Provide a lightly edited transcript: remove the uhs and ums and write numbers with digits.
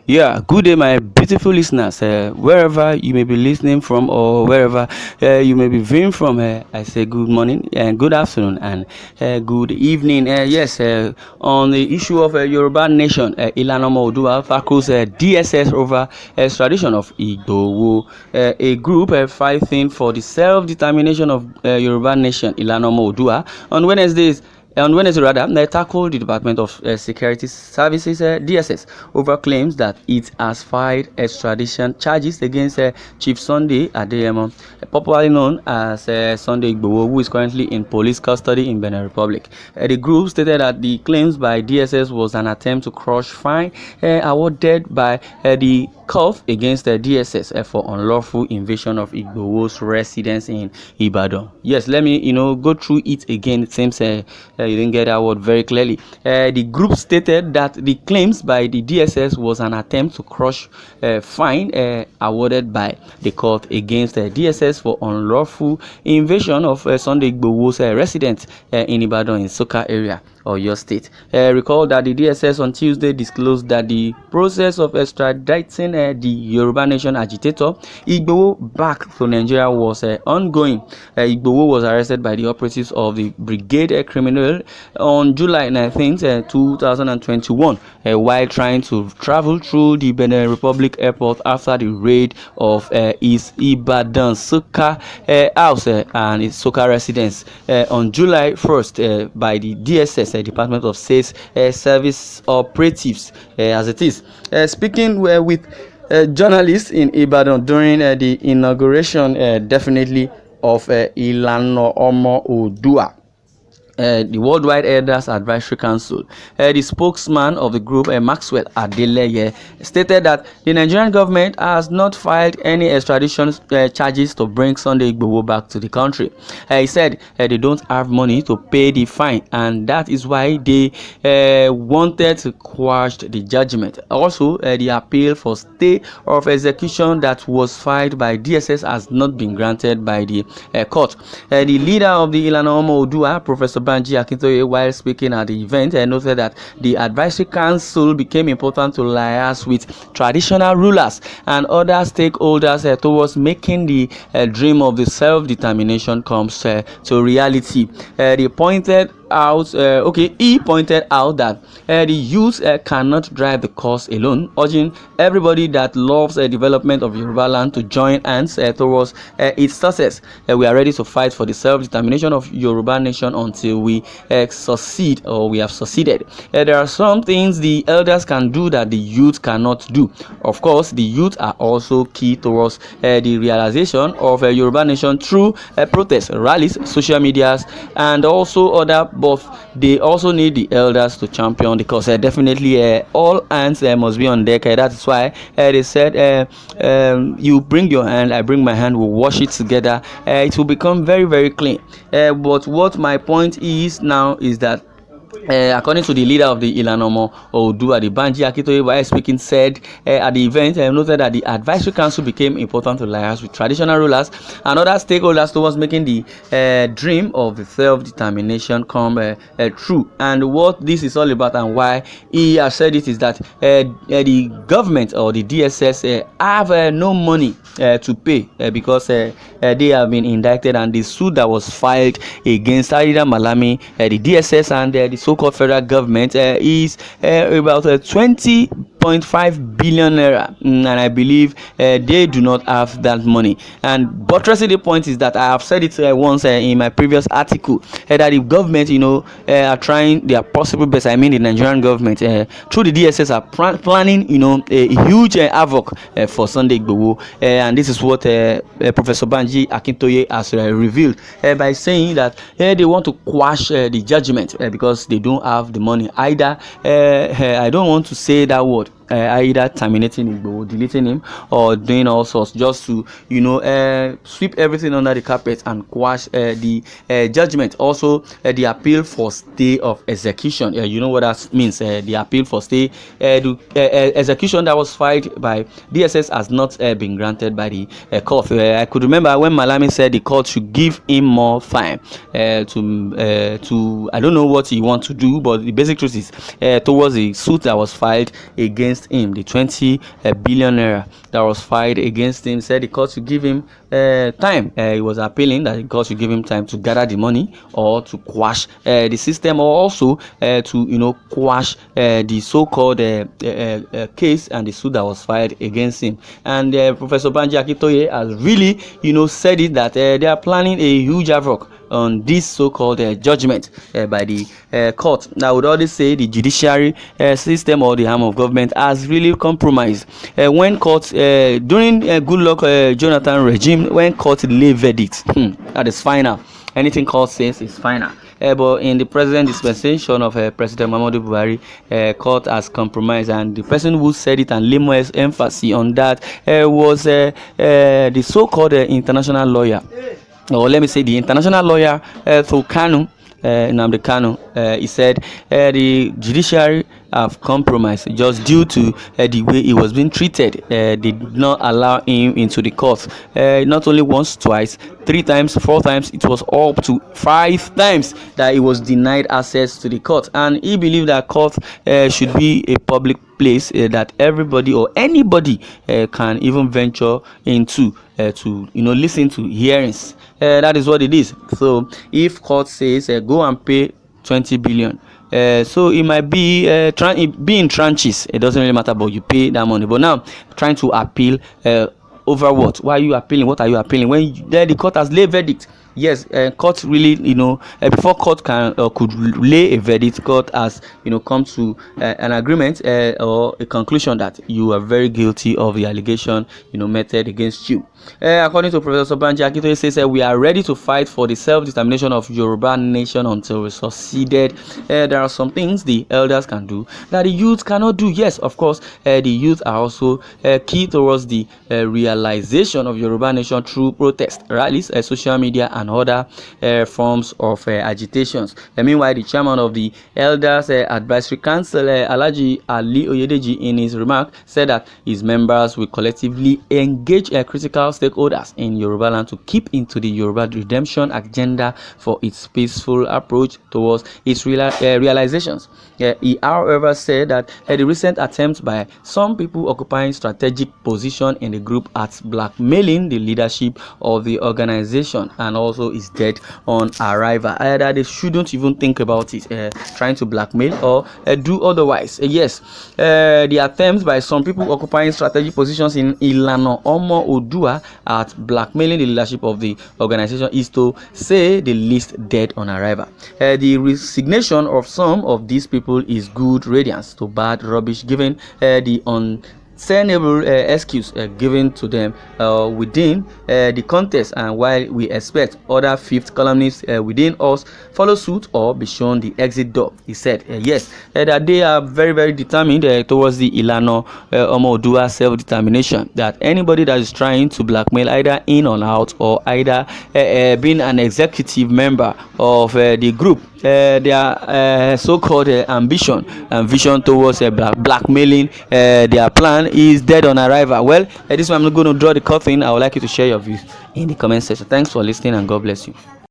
Yeah, good day, my beautiful listeners. Wherever you may be listening from, or wherever you may be viewing from, I say good morning and good afternoon and good evening. Yes, on the issue of Yoruba Nation, illana Omo tackles DSS over extradition of Igboho, a group fighting for the self-determination of Yoruba Nation, illana Omo on Wednesday, they tackled the Department of Security Services (DSS) over claims that it has filed extradition charges against Chief Sunday Adeyemo, popularly known as Sunday Igboho, who is currently in police custody in Benin Republic. The group stated that the claims by DSS was an attempt to crush fine awarded by the court against the DSS for unlawful invasion of Igboho's residence in Ibadan. Yes, let me go through it again. It seems you didn't get that word very clearly. The group stated that the claims by the DSS was an attempt to crush fine awarded by the court against DSS for unlawful invasion of Sunday Igboho's residence in Ibadan in Soka area, Oyo State. Recall that the DSS on Tuesday disclosed that the process of extraditing the Yoruba Nation agitator Igboho back to Nigeria was ongoing. Igboho was arrested by the operatives of the Brigade Criminal on July 19th, 2021, while trying to travel through the Benin Republic airport after the raid of his Ibadan Soka house and his Soka residence on July 1st by the DSS, Department of State Service operatives, as it is. Speaking with journalists in Ibadan during the inauguration, definitely of illana Omo, the Worldwide Elders Advisory Council. The spokesman of the group, Maxwell Adeleye, stated that the Nigerian government has not filed any extradition charges to bring Sunday Igboho back to the country. He said they don't have money to pay the fine, and that is why they wanted to quash the judgment. Also, the appeal for stay of execution that was filed by DSS has not been granted by the court. The leader of the illana Omo, Professor Banji Akintoye, while speaking at the event, noted that the advisory council became important to liaise with traditional rulers and other stakeholders towards making the dream of the self-determination comes to reality. He pointed out that the youth cannot drive the cause alone, urging everybody that loves development of Yoruba land to join hands towards its success. We are ready to fight for the self-determination of Yoruba Nation until we succeed, or we have succeeded. There are some things the elders can do that the youth cannot do. Of course, the youth are also key towards the realization of Yoruba Nation through protests, rallies, social medias, and also other, but they also need the elders to champion the cause. Definitely all hands must be on deck. That's why they said you bring your hand, I bring my hand, we'll wash it together. It will become very, very clean. But what my point is now is that according to the leader of the illana Omo, the Banji Akintoye, while speaking, said at the event, noted that the advisory council became important to liaise with traditional rulers and other stakeholders towards making the dream of the self-determination come true. And what this is all about and why he has said it is that the government or the DSS have no money to pay because they have been indicted, and the suit that was filed against Aida Malami, the DSS and the so-called federal government is about 20.5 billion naira, and I believe they do not have that money. And buttressing the point is that I have said it once in my previous article, that the government are trying their possible best. I mean the Nigerian government through the DSS are planning a huge havoc for Sunday Igboho, and this is what Professor Banji Akintoye has revealed by saying that they want to quash the judgment because they don't have the money. Either I don't want to say that word, either terminating Igboho, deleting him, or doing all sorts just to sweep everything under the carpet and quash the judgment. Also the appeal for stay of execution, you know what that means. The appeal for stay execution that was filed by DSS has not been granted by the court. I could remember when Malami said the court should give him more time to I don't know what he wants to do, but the basic truth is towards the suit that was filed against against him, the 20 billion naira that was filed against him. Said the court should give him time. He was appealing that the court should give him time to gather the money or to quash the system, or also to quash the so-called case and the suit that was filed against him. And Professor Banji Akintoye has really said it that they are planning a huge havoc on this so-called judgment by the court. Now, I would always say the judiciary system or the arm of government has really compromised. When court during Goodluck Jonathan regime, when court lay verdict, that is final. Anything court says is final. But in the present dispensation of President Muhammadu Buhari, court has compromised, and the person who said it and laid more emphasis on that was the so-called international lawyer, or let me say the international lawyer to Kanu, Nnamdi Kanu. He said the judiciary have compromised just due to the way he was being treated. They did not allow him into the court, not only once, twice, 3 times, 4 times. It was up to 5 times that he was denied access to the court, and he believed that court should be a public place that everybody or anybody can even venture into to listen to hearings. That is what it is. So if court says go and pay 20 billion, so it might be be in tranches. It doesn't really matter, but you pay that money. But now trying to appeal over what? Why are you appealing? What are you appealing when the court has laid verdict? Yes, court really, before court could lay a verdict, court has, come to an agreement or a conclusion that you are very guilty of the allegation, meted against you. According to Professor Banji Akintoye, says we are ready to fight for the self-determination of Yoruba nation until we succeeded. There are some things the elders can do that the youth cannot do. Yes, of course, the youth are also key towards the realization of Yoruba nation through protest, rallies, social media, and other forms of agitations. Meanwhile, the chairman of the Elders Advisory Council, Alhaji Ali Oyedeji, in his remark said that his members will collectively engage critical stakeholders in Yoruba land to keep into the Yoruba redemption agenda for its peaceful approach towards its realizations. He, however, said that the recent attempts by some people occupying strategic position in the group at blackmailing the leadership of the organization and also is dead on arrival. That they shouldn't even think about it, trying to blackmail or do otherwise. Yes, the attempts by some people occupying strategic positions in illana Omo Odua at blackmailing the leadership of the organization is, to say the least, dead on arrival. The resignation of some of these people is good radiance to bad rubbish, given the untenable excuse given to them within the contest, and while we expect other fifth columnists within us follow suit or be shown the exit door, he said yes, that they are very, very determined towards the illana Omo Odua self-determination, that anybody that is trying to blackmail either in or out, or either being an executive member of the group, their so-called ambition and vision towards blackmailing their plan is dead on arrival. Well, this one I'm not going to draw the curtain. I would like you to share your views in the comment section. Thanks for listening, and God bless you.